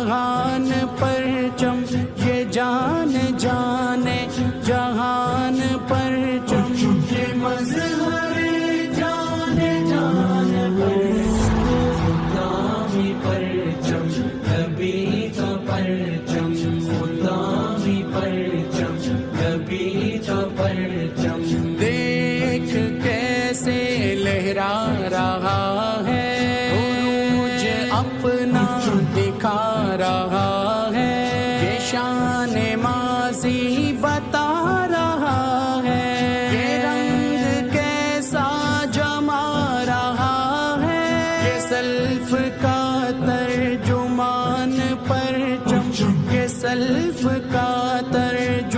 جہان پرچم یہ جان جانے جہان پرچم یہ مظہر جانے جان غلامی پرچم نبی کا پرچم غلامی پرچم نبی کا پرچم دیکھ کیسے لہرا رہا ہے عروج اپنا دکھا رہا ہے یہ شان ماضی بتا رہا ہے یہ رنگ کیسا جما رہا ہے یہ سلف کا ترجمان پرچم یہ سلف کا ترجمان